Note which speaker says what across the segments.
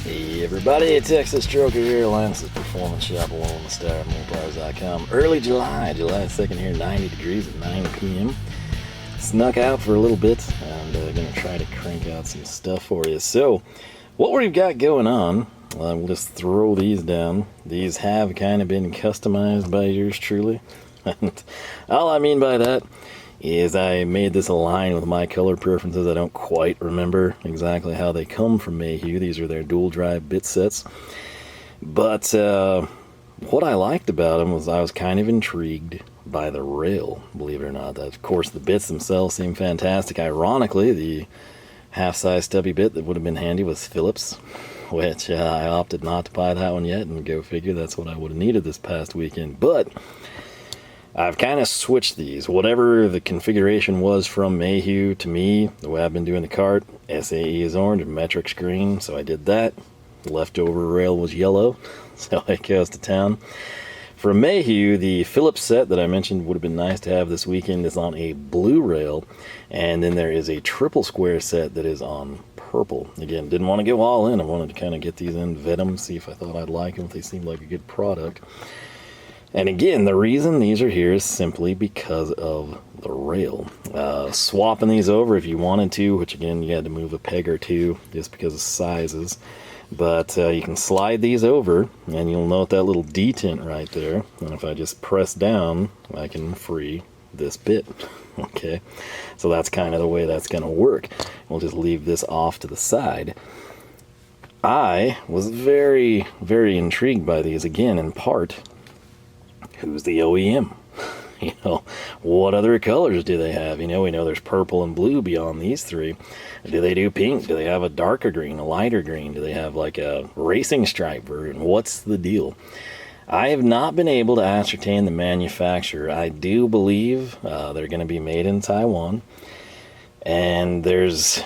Speaker 1: Hey everybody, Texas Stroker here, Lance's Performance Shop along the star at Mopars.com. Early July 2nd here, 90 degrees at 9 p.m. Snuck out for a little bit and gonna try to crank out some stuff for you. So, what we've got going on, we'll just throw these down. These have kind of been customized by yours truly. And all I mean by that is I made this align with my color preferences. I don't quite remember exactly how they come from Mayhew. These are their dual drive bit sets. But what I liked about them was I was kind of intrigued by the rail, believe it or not. Of course, the bits themselves seem fantastic. Ironically, the half-size stubby bit that would have been handy was Phillips, which I opted not to buy that one yet, and go figure, that's what I would have needed this past weekend. But I've kind of switched these. Whatever the configuration was from Mayhew, to me, the way I've been doing the cart, SAE is orange, metrics green, so I did that. Leftover rail was yellow, so it goes to town. For Mayhew, the Phillips set that I mentioned would have been nice to have this weekend is on a blue rail, and then there is a triple square set that is on purple. Again, didn't want to go all in. I wanted to kind of get these in, vet them, see if I thought I'd like them, if they seemed like a good product. And again, the reason these are here is simply because of the rail. Swapping these over if you wanted to, which again, you had to move a peg or two just because of sizes. But you can slide these over, and you'll note that little detent right there. And if I just press down, I can free this bit. Okay, so that's kind of the way that's going to work. We'll just leave this off to the side. I was very, very intrigued by these, again, in part. Who's the OEM? You know, what other colors do they have? You know, we know there's purple and blue beyond these three. Do they do pink? Do they have a darker green, a lighter green? Do they have like a racing stripe version? What's the deal? I have not been able to ascertain the manufacturer. I do believe they're going to be made in Taiwan. And there's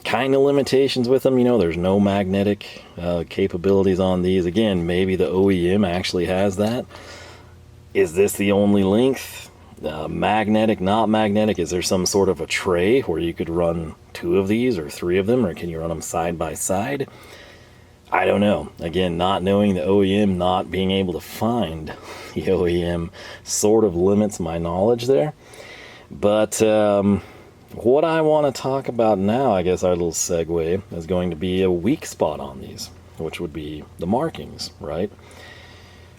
Speaker 1: kind of limitations with them. You know, there's no magnetic capabilities on these. Again, maybe the OEM actually has that. Is this the only length? Magnetic, not magnetic? Is there some sort of a tray where you could run two of these or three of them, or can you run them side by side? I don't know. Again, not knowing the OEM, not being able to find the OEM sort of limits my knowledge there. But what I want to talk about now, I guess our little segue, is going to be a weak spot on these, which would be the markings, right?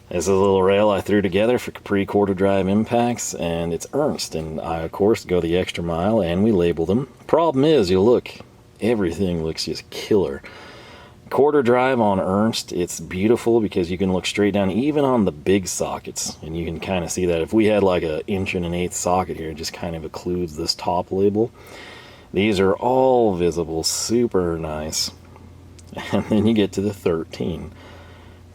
Speaker 1: This is a little rail I threw together for Capri quarter drive impacts, and it's Ernst, and I of course go the extra mile and we label them. Problem is, you look, everything looks just killer. Quarter drive on Ernst, it's beautiful because you can look straight down even on the big sockets, and you can kind of see that. If we had like an 1.1/8" socket here, it just kind of occludes this top label. These are all visible, super nice. And then you get to the 13.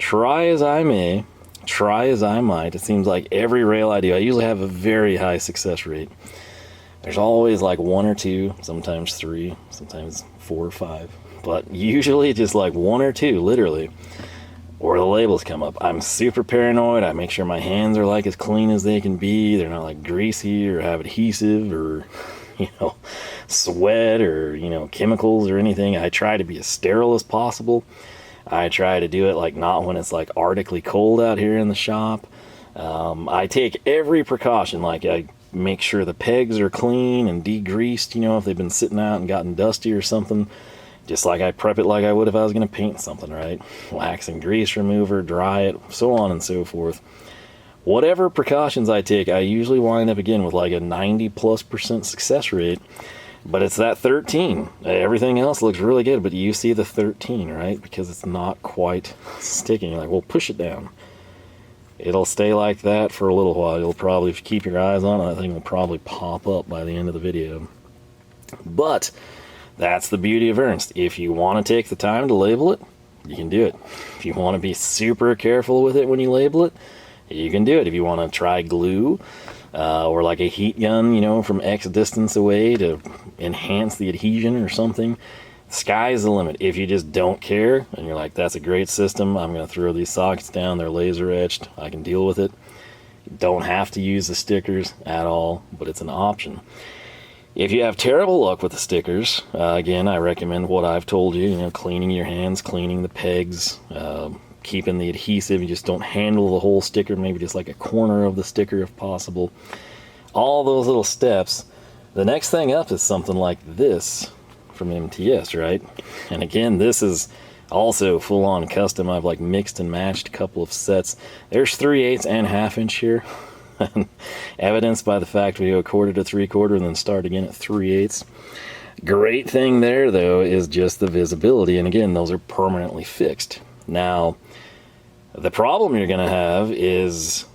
Speaker 1: Try as I may, try as I might, it seems like every rail I do, I usually have a very high success rate. There's always like one or two, sometimes three, sometimes 4 or 5, but usually just like one or two, literally, or the labels come up. I'm super paranoid. I make sure my hands are like as clean as they can be. They're not like greasy or have adhesive or, you know, sweat or, you know, chemicals or anything. I try to be as sterile as possible. I try to do it like not when it's like arctically cold out here in the shop. I take every precaution, like I make sure the pegs are clean and degreased, you know, if they've been sitting out and gotten dusty or something. Just like I prep it like I would if I was going to paint something, right? Wax and grease remover, dry it, so on and so forth. Whatever precautions I take, I usually wind up again with like a 90+% success rate. But it's that 13. Everything else looks really good, but you see the 13, right? Because it's not quite sticking. You're like, well, push it down. It'll stay like that for a little while. You'll probably, if you keep your eyes on it, that thing will probably pop up by the end of the video. But that's the beauty of Ernst. If you want to take the time to label it, you can do it. If you want to be super careful with it when you label it, you can do it. If you want to try glue, or like a heat gun, you know, from X distance away to enhance the adhesion or something, sky's the limit. If you just don't care and you're like, that's a great system, I'm going to throw these sockets down, they're laser etched, I can deal with it. You don't have to use the stickers at all, but it's an option. If you have terrible luck with the stickers, again, I recommend what I've told you, cleaning your hands, cleaning the pegs, keeping the adhesive. You just don't handle the whole sticker, maybe just like a corner of the sticker if possible. All those little steps. The next thing up is something like this from MTS, right? And again, this is also full-on custom. I've like mixed and matched a couple of sets. There's 3/8 and 1/2 inch here. Evidenced by the fact we go 1/4 to 3/4 and then start again at 3/8. Great thing there though is just the visibility, and again, those are permanently fixed. Now, the problem you're gonna have is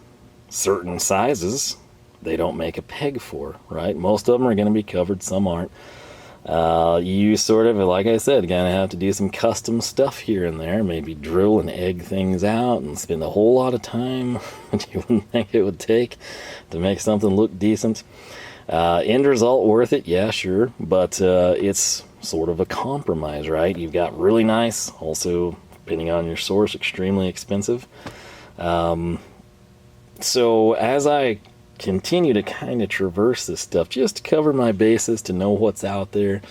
Speaker 1: certain sizes they don't make a peg for, right? Most of them are gonna be covered, some aren't. You sort of, like I said, gonna have to do some custom stuff here and there, maybe drill and egg things out and spend a whole lot of time that you wouldn't think it would take to make something look decent. End result worth it? Yeah, sure, but it's sort of a compromise, right? You've got really nice, also, depending on your source, extremely expensive. So as I continue to kind of traverse this stuff, just to cover my bases, to know what's out there,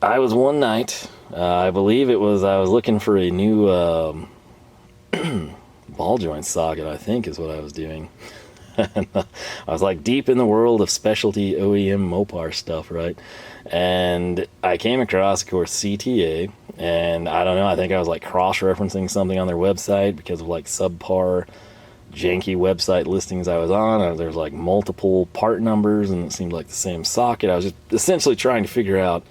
Speaker 1: I was one night, I believe it was, I was looking for a new ball joint socket, I think is what I was doing. And, I was like deep in the world of specialty OEM Mopar stuff, right? And I came across, of course, CTA, and I don't know, I think I was like cross-referencing something on their website because of like subpar janky website listings I was on. There's like multiple part numbers and it seemed like the same socket. I was just essentially trying to figure out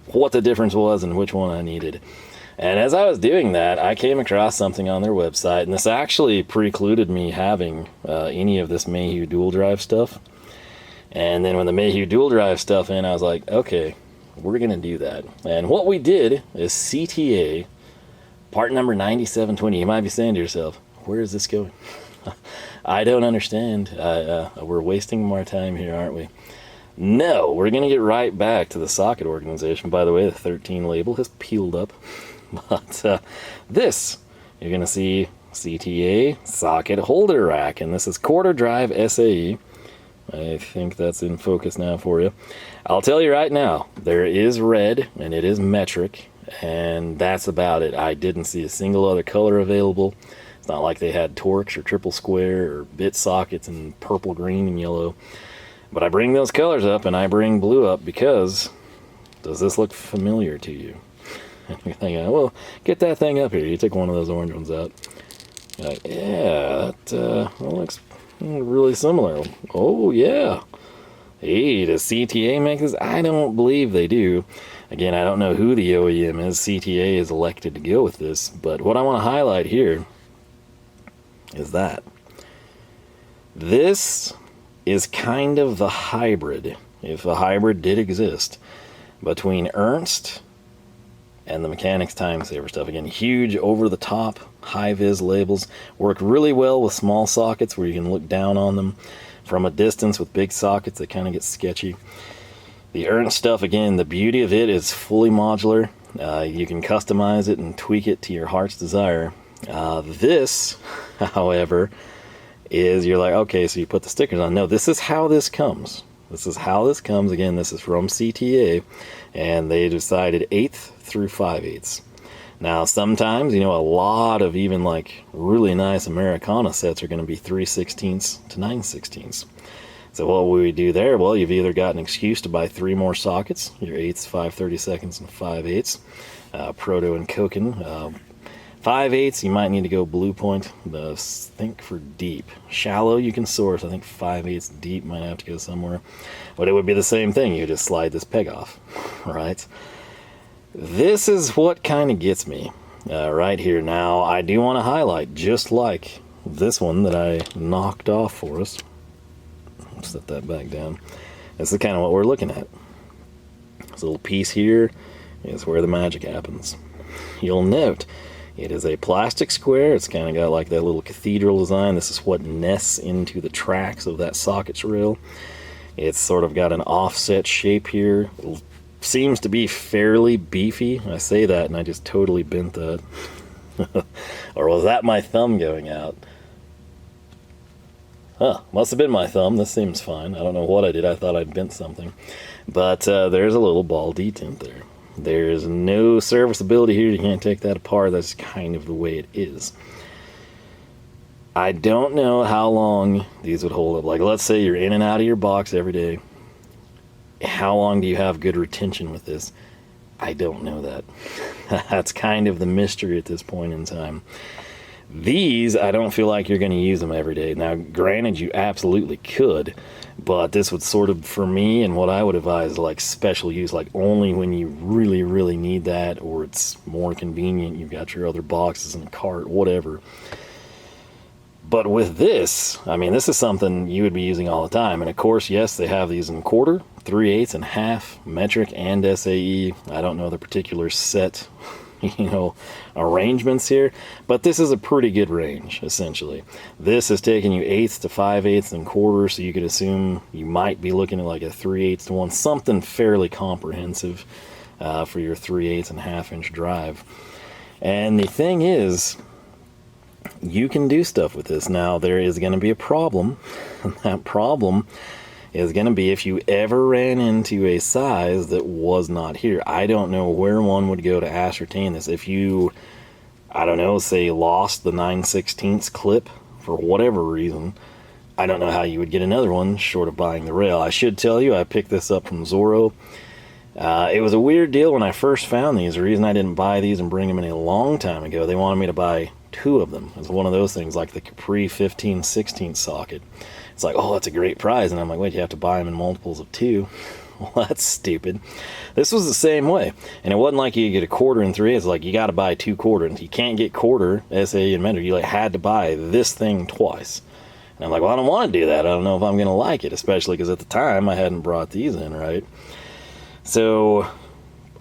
Speaker 1: what the difference was and which one I needed. And as I was doing that, I came across something on their website, and this actually precluded me having any of this Mayhew Dual Drive stuff. And then when the Mayhew Dual Drive stuff in, I was like, okay, we're gonna do that. And what we did is CTA part number 9720. You might be saying to yourself, where is this going? I don't understand. We're wasting more time here, aren't we? No, we're going to get right back to the socket organization. By the way, the 13 label has peeled up. But this, you're going to see CTA socket holder rack. And this is 1/4 drive SAE. I think that's in focus now for you. I'll tell you right now, there is red and it is metric. And that's about it. I didn't see a single other color available. It's not like they had Torx or triple square or bit sockets in purple, green, and yellow. But I bring those colors up and I bring blue up because, does this look familiar to you? And you're thinking, well, get that thing up here. You took one of those orange ones out. You're like, yeah, that looks really similar. Oh, yeah. Hey, does CTA make this? I don't believe they do. Again, I don't know who the OEM is. CTA is elected to go with this. But what I want to highlight here is that this is kind of the hybrid, if a hybrid did exist, between Ernst and the Mechanics Time Saver stuff. Again, huge, over-the-top, high-vis labels. Work really well with small sockets where you can look down on them from a distance. With big sockets, they kind of get sketchy. The Ernst stuff, again, the beauty of it is fully modular. You can customize it and tweak it to your heart's desire. This, however, is you're like, okay, so you put the stickers on. No, this is how this comes. This is how this comes. Again, this is from CTA, and they decided 1/8 through 5/8. Now, sometimes, a lot of even like really nice Americana sets are going to be 3/16 to 9/16. So what will we do there? Well, you've either got an excuse to buy 3 more sockets, your 8s, 5/32, and 5/8, Proto and Koken. 5/8, you might need to go blue point. Think for deep. Shallow, you can source. I think 5/8 deep might have to go somewhere. But it would be the same thing. You just slide this peg off, right? This is what kind of gets me right here. Now, I do want to highlight, just like this one that I knocked off for us. Set that back down. This is kind of what we're looking at. This little piece here is where the magic happens. You'll note it is a plastic square. It's kind of got like that little cathedral design. This is what nests into the tracks of that socket's rail. It's sort of got an offset shape here. It seems to be fairly beefy. I say that and I just totally bent that. Or was that my thumb going out? Huh, must have been my thumb. This seems fine. I don't know what I did. I thought I'd bent something. But there's a little ball detent there. There's no serviceability here. You can't take that apart. That's kind of the way it is. I don't know how long these would hold up. Like, let's say you're in and out of your box every day. How long do you have good retention with this? I don't know that. That's kind of the mystery at this point in time. These, I don't feel like you're going to use them every day. Now, granted, you absolutely could, but this would sort of, for me, and what I would advise, like special use, like only when you really, really need that, or it's more convenient, you've got your other boxes in a cart, whatever. But with this, I mean, this is something you would be using all the time. And of course, yes, they have these in quarter, 3/8, and half, metric, and SAE. I don't know the particular set, arrangements here, but this is a pretty good range, essentially. This is taking you 1/8 to 5/8 and quarter, so you could assume you might be looking at like a 3/8 to 1, something fairly comprehensive for your 3/8 and half-inch drive. And the thing is, you can do stuff with this. Now, there is going to be a problem. That problem is going to be if you ever ran into a size that was not here. I don't know where one would go to ascertain this. If you, I don't know, say lost the 9/16 clip for whatever reason, I don't know how you would get another one short of buying the rail. I should tell you, I picked this up from Zoro. It was a weird deal when I first found these. The reason I didn't buy these and bring them in a long time ago, they wanted me to buy 2 of them. It was one of those things like the Capri 15/16 socket. It's like, oh, that's a great prize. And I'm like, wait, you have to buy them in multiples of 2. Well, that's stupid. This was the same way. And it wasn't like you get a quarter and 3. It's like you got to buy 2 quarters. You can't get quarter, SAE, and metric. You had to buy this thing twice. And I'm like, well, I don't want to do that. I don't know if I'm going to like it, especially because at the time I hadn't brought these in, right? So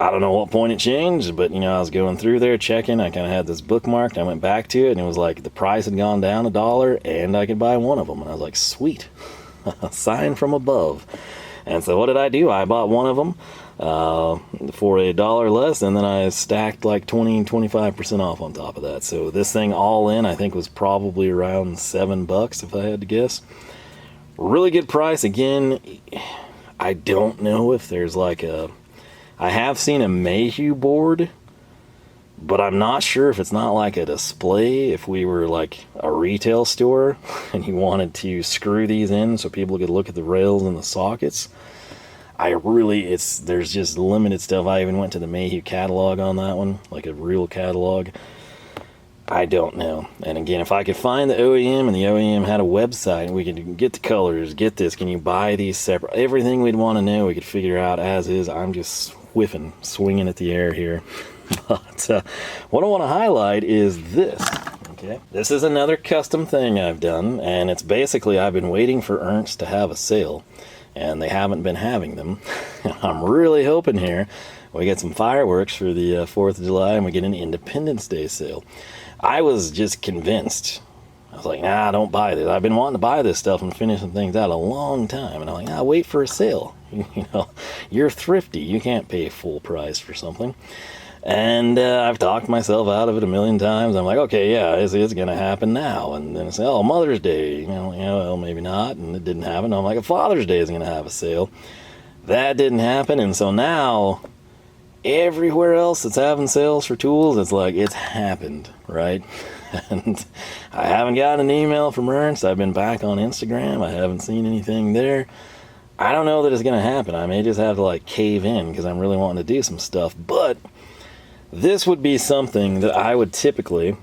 Speaker 1: I don't know what point it changed, but I was going through there checking. I kind of had this bookmarked. I went back to it, and it was like the price had gone down $1, and I could buy one of them. And I was like, sweet, sign from above. And so what did I do? I bought one of them for $1 less, and then I stacked like 20-25% off on top of that. So this thing all in, I think, was probably around $7 if I had to guess. Really good price. Again, I don't know if there's like a... I have seen a Mayhew board, but I'm not sure if it's not like a display. If we were like a retail store and you wanted to screw these in so people could look at the rails and the sockets, there's just limited stuff. I even went to the Mayhew catalog on that one, like a real catalog. I don't know. And again, if I could find the OEM and the OEM had a website, we could get the colors, get this, can you buy these separate, everything we'd want to know, we could figure out as is. I'm just swinging at the air here. But what I want to highlight is this. Okay, this is another custom thing I've done, and it's basically I've been waiting for Ernst to have a sale, and they haven't been having them. I'm really hoping here we get some fireworks for the 4th of July and we get an Independence Day sale. I was just convinced. I was like, nah, don't buy this. I've been wanting to buy this stuff and finishing things out a long time. And I'm like, nah, wait for a sale. You're thrifty. You can't pay full price for something. And I've talked myself out of it a million times. I'm like, okay, yeah, it's going to happen now. And then it's, oh, Mother's Day. Well, maybe not. And it didn't happen. I'm like, Father's Day is going to have a sale. That didn't happen. And so now, everywhere else that's having sales for tools, it's like, it's happened, right? And I haven't gotten an email from Ernst. I've been back on Instagram. I haven't seen anything there. I don't know that it's going to happen. I may just have to like cave in because I'm really wanting to do some stuff. But this would be something that I would typically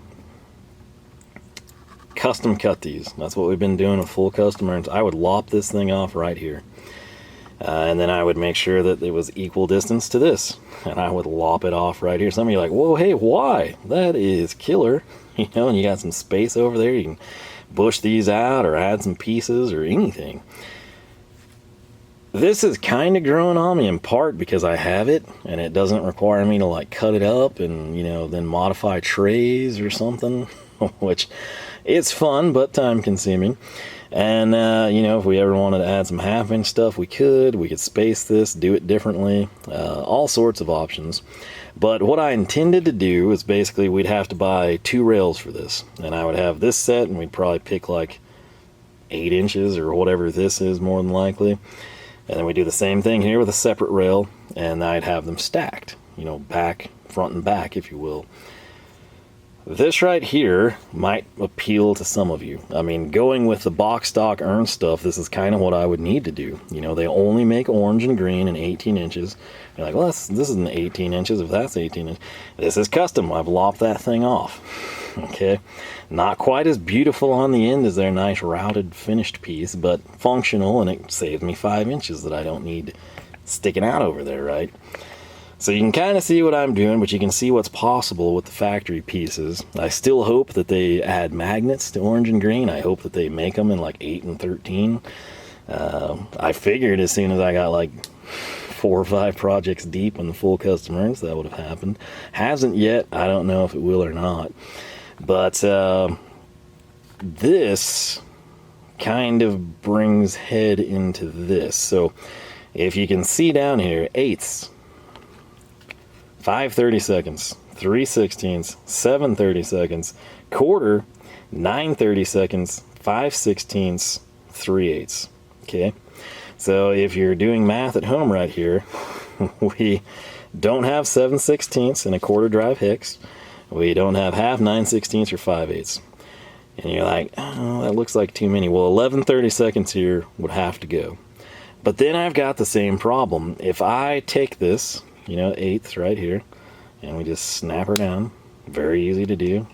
Speaker 1: custom cut these. That's what we've been doing with full custom Ernst. I would lop this thing off right here. And then I would make sure that it was equal distance to this. And I would lop it off right here. Some of you are like, whoa, hey, why? That is killer. And you got some space over there. You can bush these out or add some pieces or anything. This is kind of growing on me in part because I have it. And it doesn't require me to like cut it up and, then modify trays or something. Which, it's fun, but time consuming. And, if we ever wanted to add some half-inch stuff, we could space this, do it differently, all sorts of options. But what I intended to do is basically we'd have to buy 2 rails for this. And I would have this set, and we'd probably pick like 8 inches or whatever this is, more than likely. And then we do the same thing here with a separate rail, and I'd have them stacked, you know, back, front and back, if you will. This right here might appeal to some of you. I mean, going with the box stock Ernst stuff, this is kind of what I would need to do. You know, they only make orange and green in 18 inches. You're like, well, this isn't 18 inches if that's 18 inches. This is custom. I've lopped that thing off. Okay. Not quite as beautiful on the end as their nice routed finished piece, but functional, and it saves me 5 inches that I don't need sticking out over there, right? So you can kind of see what I'm doing, but you can see what's possible with the factory pieces. I still hope that they add magnets to orange and green. I hope that they make them in like 8 and 13. I figured as soon as I got like 4 or 5 projects deep in the full custom Ernst, that would have happened. Hasn't yet. I don't know if it will or not. But this kind of brings head into this. So if you can see down here, eighths, 5 30-seconds, 3 16ths, 7 30-seconds, quarter, 9 30-seconds, 5 16ths, 3 eighths. Okay, so if you're doing math at home right here, we don't have 7 16ths in a quarter drive hex. We don't have half 9 16ths or 5 eighths. And you're like, oh, that looks like too many. Well, 11 30-seconds here would have to go. But then I've got the same problem. If I take this, you know, eighths right here, and we just snap her down. Very easy to do.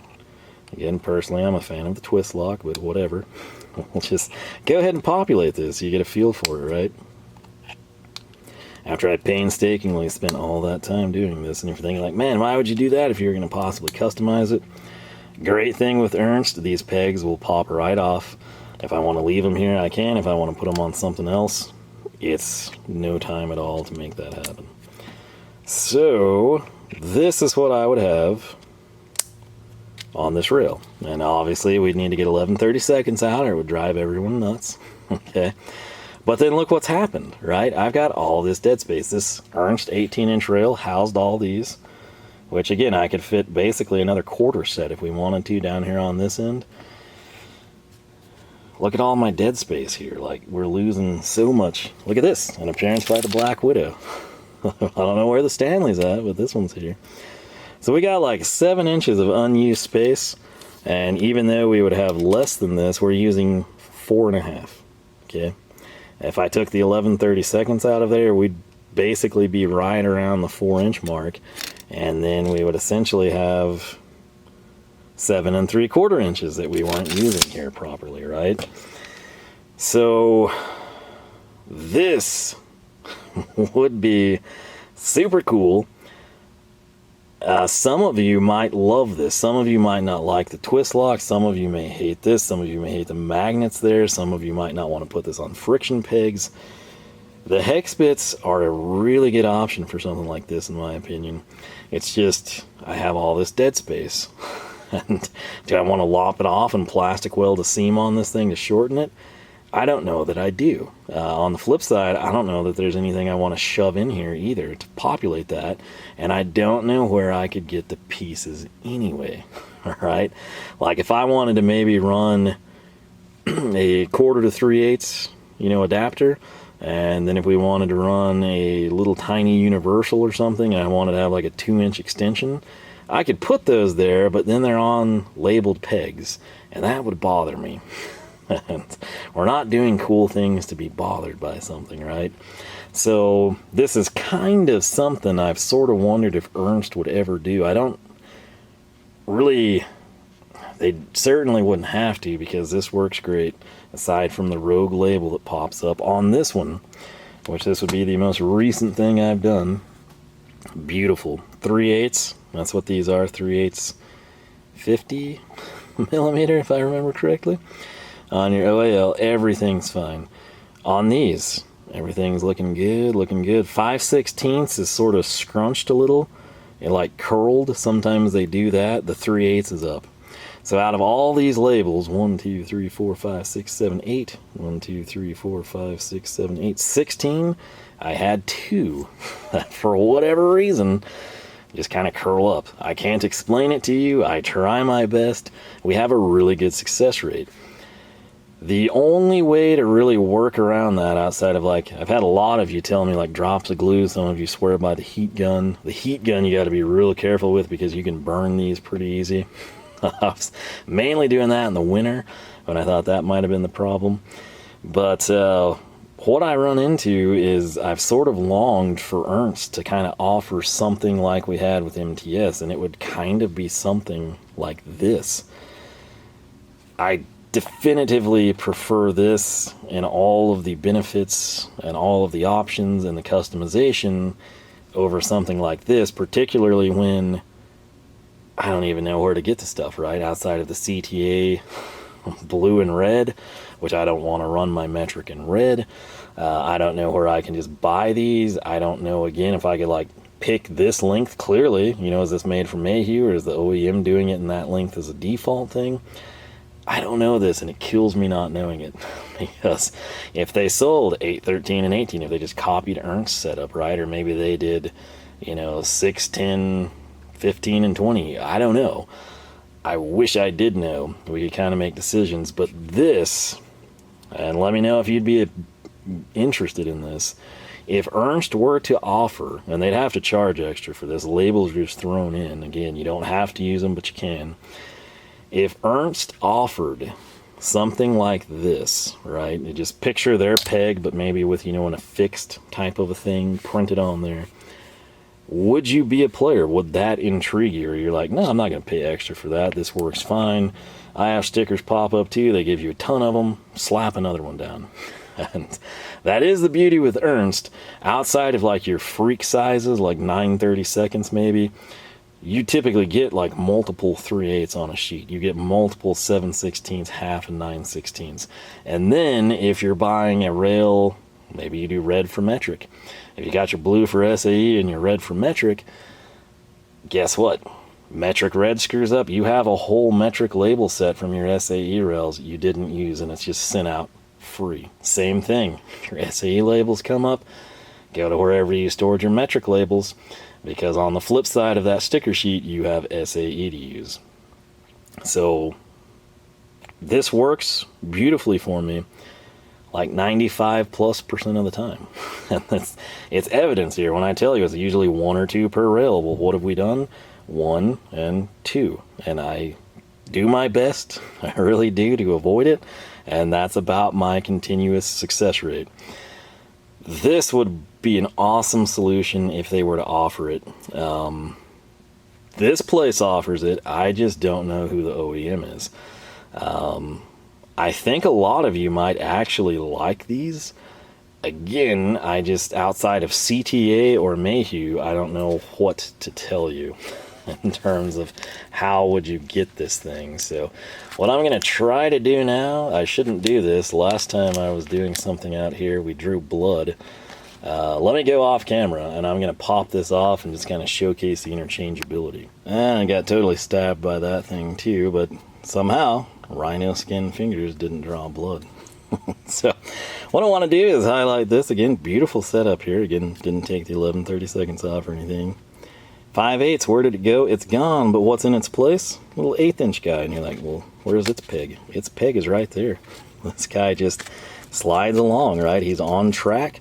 Speaker 1: Again, personally, I'm a fan of the twist lock, but whatever. We'll just go ahead and populate this so you get a feel for it, right? After I painstakingly spent all that time doing this, and if you're thinking like, man, why would you do that if you were going to possibly customize it? Great thing with Ernst, these pegs will pop right off. If I want to leave them here, I can. If I want to put them on something else, it's no time at all to make that happen. So this is what I would have on this rail. And obviously we'd need to get 11 30-seconds out or it would drive everyone nuts. Okay. But then look what's happened, right? I've got all this dead space. This Ernst 18-inch rail housed all these, which again, I could fit basically another quarter set if we wanted to down here on this end. Look at all my dead space here. Like, we're losing so much. Look at this, an appearance by the Black Widow. I don't know where the Stanley's at, but this one's here. So we got like 7 inches of unused space, and even though we would have less than this, we're using 4.5. Okay. If I took the 11 30-seconds out of there, we'd basically be right around the 4-inch mark, and then we would essentially have 7 3/4 inches that we weren't using here properly, right? So this would be super cool. Some of you might love this. Some of you might not like the twist lock. Some of you may hate this. Some of you may hate the magnets there. Some of you might not want to put this on friction pegs. The hex bits are a really good option for something like this, in my opinion. It's just, I have all this dead space. And do I want to lop it off and plastic weld a seam on this thing to shorten it? I don't know that I do. On the flip side, I don't know that there's anything I want to shove in here either to populate that, and I don't know where I could get the pieces anyway. Alright? Like if I wanted to maybe run a 1/4 to 3/8, you know, adapter, and then if we wanted to run a little tiny universal or something, and I wanted to have like a 2-inch extension, I could put those there, but then they're on labeled pegs, and that would bother me. And we're not doing cool things to be bothered by something, right? So this is kind of something I've sort of wondered if Ernst would ever do. I don't really, they certainly wouldn't have to, because this works great aside from the rogue label that pops up on this one, which this would be the most recent thing I've done. Beautiful. 3/8, that's what these are, 3/8 50 millimeter if I remember correctly. On your OAL, everything's fine. On these, everything's looking good, looking good. 5 16ths is sort of scrunched a little, it like curled. Sometimes they do that. The 3/8 is up. So out of all these labels, 1 2 3 4 5 6 7 8, 1 2 3 4 5 6 7 8, 16, I had 2 that for whatever reason just kind of curl up. I can't explain it to you. I try my best. We have a really good success rate. The only way to really work around that, outside of like, I've had a lot of you tell me like drops of glue, some of you swear by the heat gun. The heat gun you got to be real careful with because you can burn these pretty easy. I was mainly doing that in the winter when I thought that might have been the problem. But what I run into is I've sort of longed for Ernst to kind of offer something like we had with MTS, and it would kind of be something like this. I definitively prefer this and all of the benefits and all of the options and the customization over something like this, particularly when I don't even know where to get the stuff, right? Outside of the CTA blue and red, which I don't want to run my metric in red. I don't know where I can just buy these. I don't know, again, if I could like pick this length clearly, you know, is this made from Mayhew or is the OEM doing it in that length as a default thing? I don't know this, and it kills me not knowing it. Because if they sold 8, 13, and 18, if they just copied Ernst's setup, right? Or maybe they did, you know, 6, 10, 15, and 20. I don't know. I wish I did know. We could kind of make decisions. But this, and let me know if you'd be interested in this. If Ernst were to offer, and they'd have to charge extra for this, labels are just thrown in. Again, you don't have to use them, but you can. If Ernst offered something like this, right? You just picture their peg, but maybe with, you know, in a fixed type of a thing printed on there. Would you be a player? Would that intrigue you? Or you're like, no, I'm not going to pay extra for that. This works fine. I have stickers pop up too. They give you a ton of them. Slap another one down. And that is the beauty with Ernst. Outside of like your freak sizes, like 9/32 maybe, you typically get like multiple 3/8 on a sheet. You get multiple 7/16, half, and 9/16. And then if you're buying a rail, maybe you do red for metric. If you got your blue for SAE and your red for metric, guess what? Metric red screws up. You have a whole metric label set from your SAE rails you didn't use, and it's just sent out free. Same thing. Your SAE labels come up, go to wherever you stored your metric labels, because on the flip side of that sticker sheet, you have SAE to use. So this works beautifully for me, like 95+% of the time. And it's evidence here. When I tell you it's usually 1 or 2 per rail, well, what have we done? 1 and 2. And I do my best, I really do, to avoid it. And that's about my continuous success rate. This would be an awesome solution if they were to offer it. This place offers it. I just don't know who the OEM is. I think a lot of you might actually like these. Again, I just, outside of CTA or Mayhew, I don't know what to tell you in terms of how would you get this thing. So what I'm going to try to do now, I shouldn't do this. Last time I was doing something out here, we drew blood. Let me go off camera, and I'm going to pop this off and just kind of showcase the interchangeability. And I got totally stabbed by that thing too, but somehow rhino skin fingers didn't draw blood. So what I want to do is highlight this again. Beautiful setup here. Again, didn't take the 11/32 off or anything. 5/8, where did it go? It's gone, but what's in its place? Little 1/8" guy. And you're like, well, where's its peg? Its peg is right there. This guy just slides along, right? He's on track,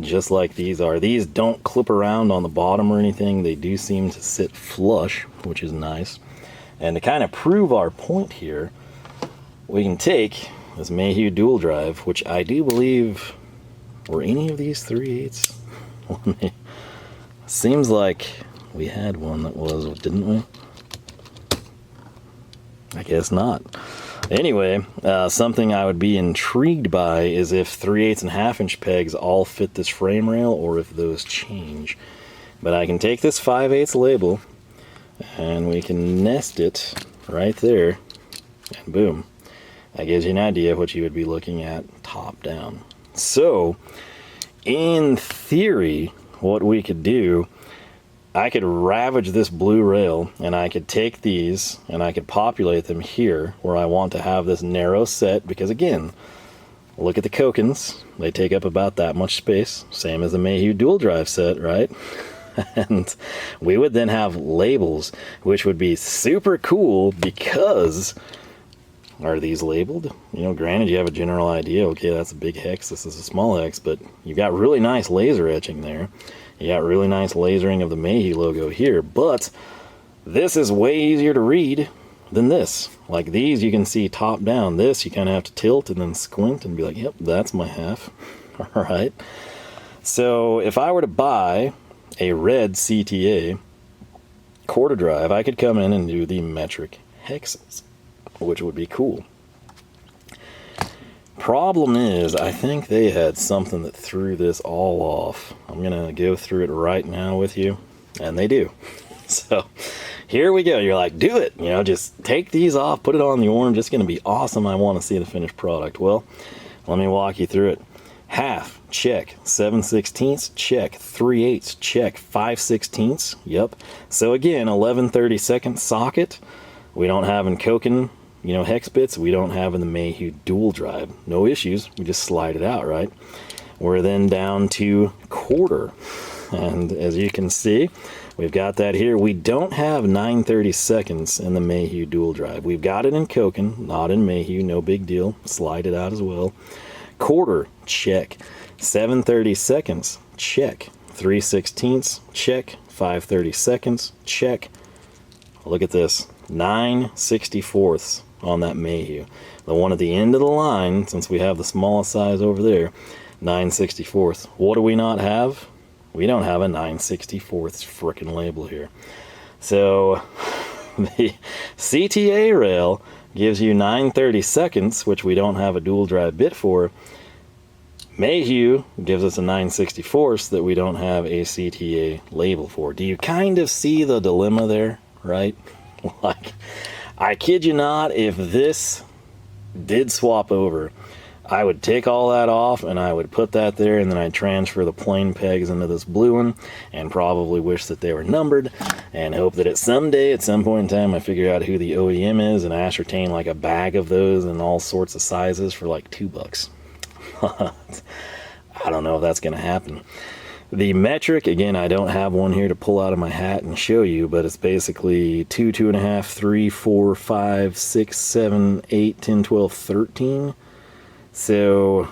Speaker 1: just like these are. These don't clip around on the bottom or anything. They do seem to sit flush, which is nice. And to kind of prove our point here, we can take this Mayhew Dual Drive, which I do believe, were any of these 3/8? Seems like we had one that was, didn't we? I guess not. Anyway, something I would be intrigued by is if 3/8 and 1/2" pegs all fit this frame rail, or if those change. But I can take this 5/8 label, and we can nest it right there, and boom. That gives you an idea of what you would be looking at top down. So, in theory, what we could do, I could ravage this blue rail, and I could take these and I could populate them here where I want to have this narrow set, because again, look at the Kokens. They take up about that much space, same as the Mayhew Dual Drive set, right? And we would then have labels, which would be super cool, because Are these labeled? You know, granted, you have a general idea, okay, that's a big hex, this is a small hex, but you've got really nice laser etching there. You got really nice lasering of the Mayhew logo here, but this is way easier to read than this. Like these, you can see top down. This, you kind of have to tilt and then squint and be like, yep, that's my half. All right. So if I were to buy a red CTA quarter drive, I could come in and do the metric hexes, which would be cool. Problem is, I think they had something that threw this all off. I'm gonna go through it right now with you, and they do. So here we go. You're like, do it, you know, just take these off, put it on the orange. It's gonna be awesome. I want to see the finished product. Well, let me walk you through it. Half, check. 7/16, check. 3/8, check. 5/16, yep. So again, 11/32 socket. We don't have in Koken, you know, hex bits. We don't have in the Mayhew Dual Drive. No issues. We just slide it out, right? We're then down to quarter. And as you can see, we've got that here. We don't have 9/32 in the Mayhew Dual Drive. We've got it in Koken, not in Mayhew. No big deal. Slide it out as well. Quarter, check. 7/32, check. 3/16, check. 5/32, check. Look at this. 9/64 on that Mayhew. The one at the end of the line, since we have the smallest size over there, 9/64. What do we not have? We don't have a 9/64 frickin' label here. So the CTA rail gives you 9/32, which we don't have a dual drive bit for. Mayhew gives us a 9/64 that we don't have a CTA label for. Do you kind of see the dilemma there, right? Like, I kid you not, if this did swap over, I would take all that off and I would put that there, and then I'd transfer the plain pegs into this blue one and probably wish that they were numbered and hope that someday, at some point in time, I figure out who the OEM is and ascertain like a bag of those in all sorts of sizes for like $2. I don't know if that's going to happen. The metric, again, I don't have one here to pull out of my hat and show you, but it's basically 2, 2.5, 3, 4, 5, 6, 7, 8, 10, 12, 13. So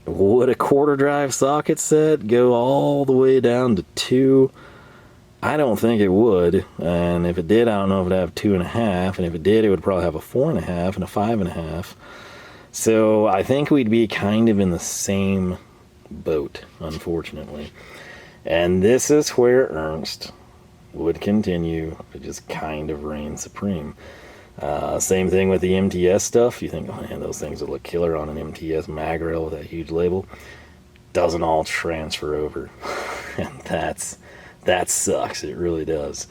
Speaker 1: would a quarter drive socket set go all the way down to 2? I don't think it would. And if it did, I don't know if it'd have 2.5. And if it did, it would probably have a 4.5 and a 5.5. So I think we'd be kind of in the same boat, unfortunately. And this is where Ernst would continue to just kind of reign supreme. Same thing with the MTS stuff. You think, oh man, those things would look killer on an MTS Mag Rail with that huge label. Doesn't all transfer over. And that sucks. It really does.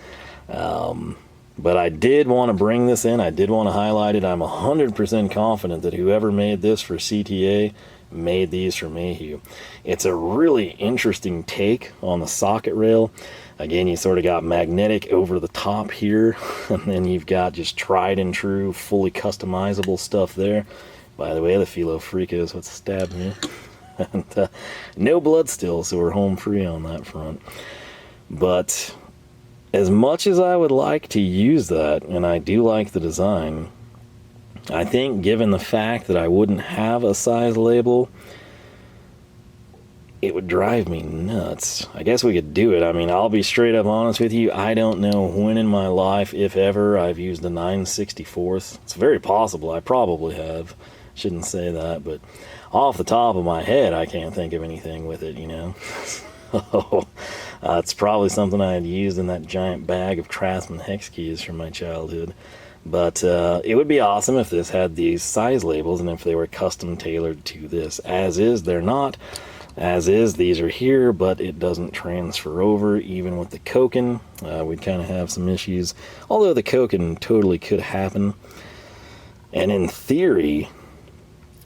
Speaker 1: But I did want to bring this in. I did want to highlight it. I'm 100% confident that whoever made this for CTA made these for Mayhew. It's a really interesting take on the socket rail. Again, you sort of got magnetic over the top here, and then you've got just tried and true, fully customizable stuff there. By the way, the Philo Freak is what stabbed me. And no blood still, so we're home free on that front. But as much as I would like to use that, and I do like the design, I think given the fact that I wouldn't have a size label, it would drive me nuts. I guess we could do it. I mean, I'll be straight up honest with you. I don't know when in my life, if ever, I've used a 9/64. It's very possible. I probably have. Shouldn't say that, but off the top of my head, I can't think of anything with it, you know. So, it's probably something I had used in that giant bag of Craftsman hex keys from my childhood. But it would be awesome if this had these size labels and if they were custom tailored to this. As is, they're not. As is, these are here, but it doesn't transfer over. Even with the Koken, we'd kind of have some issues. Although the Koken totally could happen. And in theory,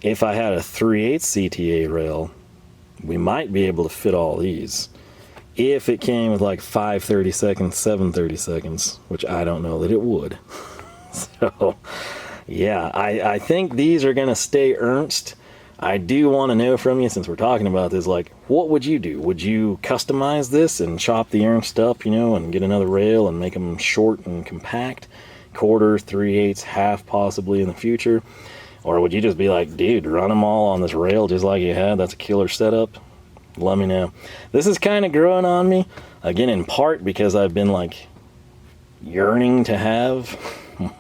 Speaker 1: if I had a 3/8 CTA rail, we might be able to fit all these. If it came with like 5/32, 7/32, which I don't know that it would. So, yeah, I think these are going to stay Ernst. I do want to know from you, since we're talking about this, like, what would you do? Would you customize this and chop the Ernst up, you know, and get another rail and make them short and compact? quarter, 3/8, half possibly in the future? Or would you just be like, dude, run them all on this rail just like you had? That's a killer setup. Let me know. This is kind of growing on me, again, in part because I've been like yearning to have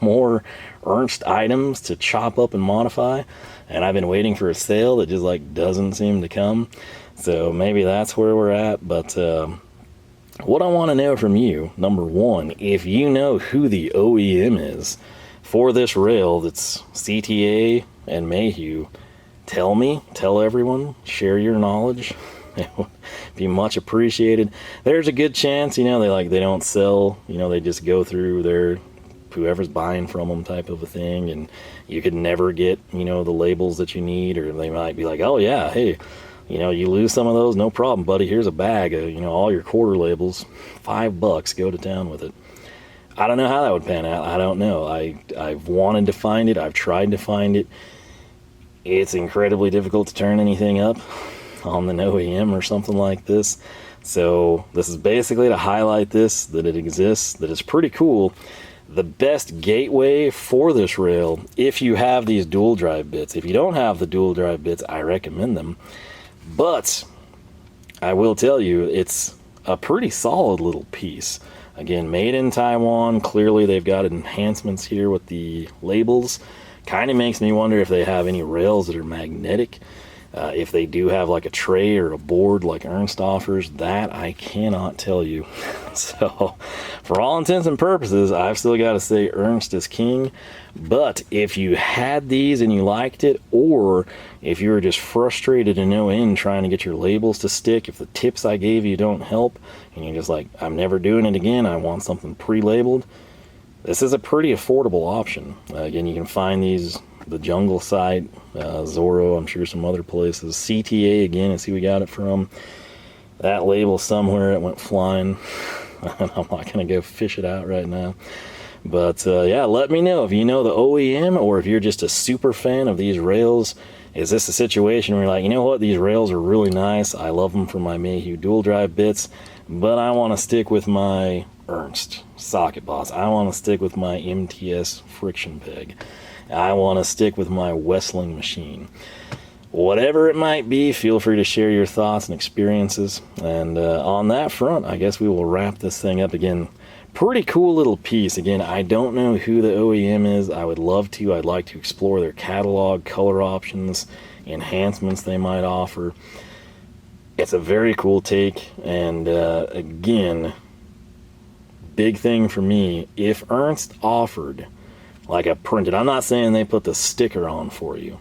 Speaker 1: more Ernst items to chop up and modify, and I've been waiting for a sale that just like doesn't seem to come. So maybe that's where we're at. But what I want to know from you, number one, if you know who the OEM is for this rail that's CTA and Mayhew, tell me, tell everyone, share your knowledge. It would be much appreciated. There's a good chance, they don't sell, they just go through their whoever's buying from them type of a thing, and you could never get, the labels that you need, or they might be like, oh yeah, hey, you lose some of those, no problem, buddy. Here's a bag of, all your quarter labels, $5, go to town with it. I don't know how that would pan out. I don't know. I've wanted to find it. I've tried to find it. It's incredibly difficult to turn anything up on an OEM or something like this. So this is basically to highlight this, that it exists, that it's pretty cool. The best gateway for this rail, if you have these dual drive bits. If you don't have the dual drive bits, I recommend them. But I will tell you, it's a pretty solid little piece. Again, made in Taiwan. Clearly they've got enhancements here with the labels. Kind of makes me wonder if they have any rails that are magnetic. If they do have like a tray or a board like Ernst offers, that I cannot tell you. So for all intents and purposes, I've still got to say Ernst is king. But if you had these and you liked it, or if you were just frustrated to no end trying to get your labels to stick, if the tips I gave you don't help, and you're just like, I'm never doing it again, I want something pre-labeled, this is a pretty affordable option. Again, you can find these, the Jungle site, Zoro, I'm sure some other places. CTA, again, is who we got it from. That label somewhere, it went flying. I'm not going to go fish it out right now. But yeah, let me know if you know the OEM, or if you're just a super fan of these rails. Is this a situation where you're like, you know what, these rails are really nice, I love them for my Mayhew Dual Drive bits, but I want to stick with my Ernst socket boss. I want to stick with my MTS friction peg. I want to stick with my Wessling machine. Whatever it might be, feel free to share your thoughts and experiences. And on that front, I guess we will wrap this thing up. Again, pretty cool little piece. Again, I don't know who the OEM is. I would love to. I'd like to explore their catalog, color options, enhancements they might offer. It's a very cool take. And again, big thing for me, if Ernst offered like a printed, I'm not saying they put the sticker on for you,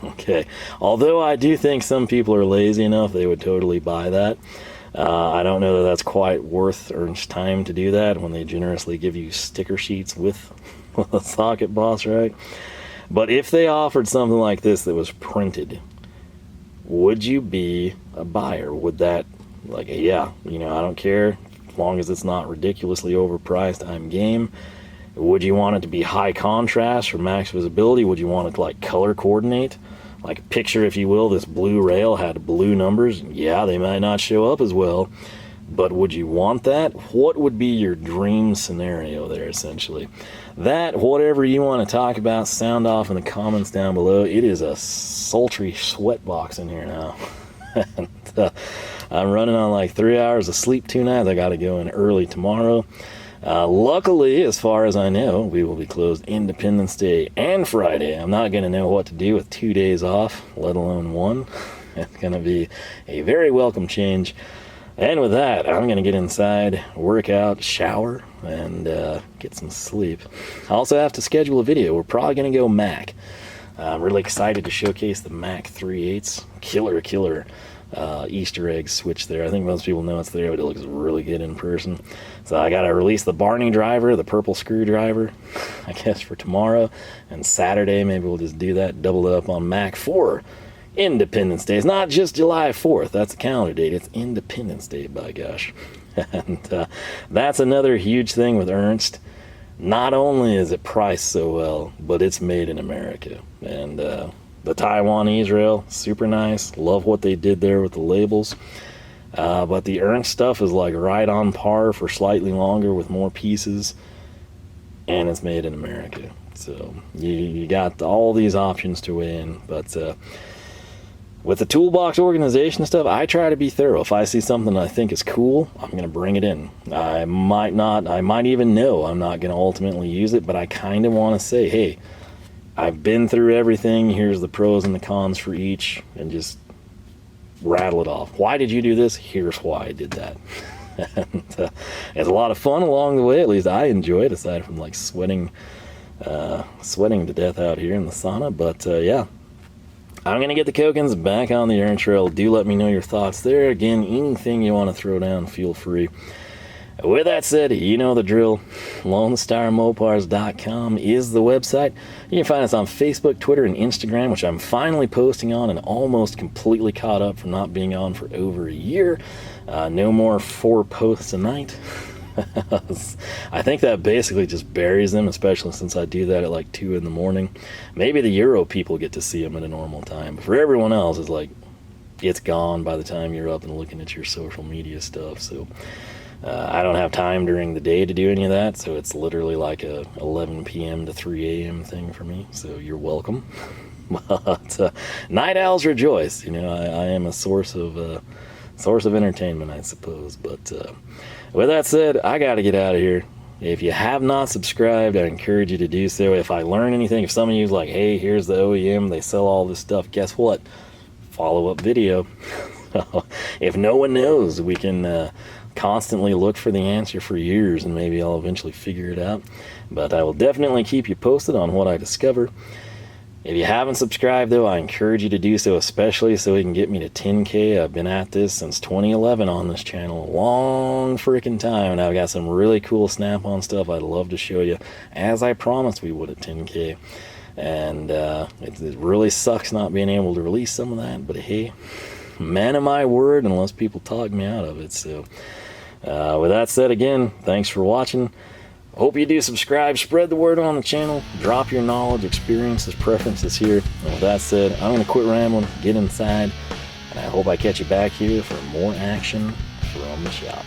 Speaker 1: okay, although I do think some people are lazy enough they would totally buy that. I don't know that that's quite worth Ernst's time to do that when they generously give you sticker sheets with a socket boss, right? But if they offered something like this that was printed, would you be a buyer? Would that, like, yeah, I don't care, as long as it's not ridiculously overpriced, I'm game. Would you want it to be high contrast for max visibility? Would you want it to like color coordinate? Like picture, if you will, this blue rail had blue numbers. Yeah, they might not show up as well, but would you want that? What would be your dream scenario there, essentially? That, whatever you want to talk about, sound off in the comments down below. It is a sultry sweat box in here now. And, I'm running on like 3 hours of sleep 2 nights. I got to go in early tomorrow. Luckily, as far as I know, we will be closed Independence Day and Friday. I'm not going to know what to do with 2 days off, let alone 1. It's going to be a very welcome change. And with that, I'm going to get inside, work out, shower, and get some sleep. I also have to schedule a video. We're probably going to go Mac. I'm really excited to showcase the Mac 3/8. Killer Easter egg switch there. I think most people know it's there, but it looks really good in person. So I gotta release the Barney driver, the purple screwdriver, I guess for tomorrow, and Saturday maybe we'll just do that, double it up on Mac for Independence Day. It's not just July 4th, that's the calendar date, it's Independence Day, by gosh. And that's another huge thing with Ernst. Not only is it priced so well, but it's made in America. And the Taiwanese rail, super nice. Love what they did there with the labels. But the Ernst stuff is like right on par for slightly longer with more pieces. and it's made in America. So you got all these options to win, but with the toolbox organization stuff, I try to be thorough. If I see something that I think is cool, I'm going to bring it in. I might even know I'm not going to ultimately use it, but I kind of want to say, hey, I've been through everything. Here's the pros and the cons for each, and just rattle it off. Why did you do this? Here's why I did that. And, it's a lot of fun along the way. At least I enjoy it, aside from like sweating to death out here in the sauna. But yeah, I'm going to get the Kokens back on the Ernst Rail. Do let me know your thoughts there. Again, anything you want to throw down, feel free. With that said, you know the drill. LoneStarMopars.com is the website. You can find us on Facebook, Twitter, and Instagram, which I'm finally posting on and almost completely caught up from not being on for over a year. No more 4 posts a night. I think that basically just buries them, especially since I do that at like 2 in the morning. Maybe the Euro people get to see them at a normal time, but for everyone else, it's like it's gone by the time you're up and looking at your social media stuff. So I don't have time during the day to do any of that, so it's literally like a 11 p.m. to 3 a.m. thing for me, so you're welcome. But night owls rejoice. You know, I am a source of entertainment, I suppose. But with that said, I got to get out of here. If you have not subscribed, I encourage you to do so. If I learn anything, if some of you's like, hey, here's the OEM, they sell all this stuff, guess what? Follow-up video. If no one knows, we can constantly look for the answer for years, and maybe I'll eventually figure it out. But I will definitely keep you posted on what I discover. If you haven't subscribed, though, I encourage you to do so, especially so we can get me to 10K. I've been at this since 2011 on this channel, a long freaking time, and I've got some really cool snap-on stuff I'd love to show you, as I promised we would at 10K. And it really sucks not being able to release some of that, but hey, man of my word, unless people talk me out of it. So with that said, again, thanks for watching. Hope you do subscribe, spread the word on the channel, drop your knowledge, experiences, preferences here. And with that said, I'm going to quit rambling, get inside, and I hope I catch you back here for more action from the shop.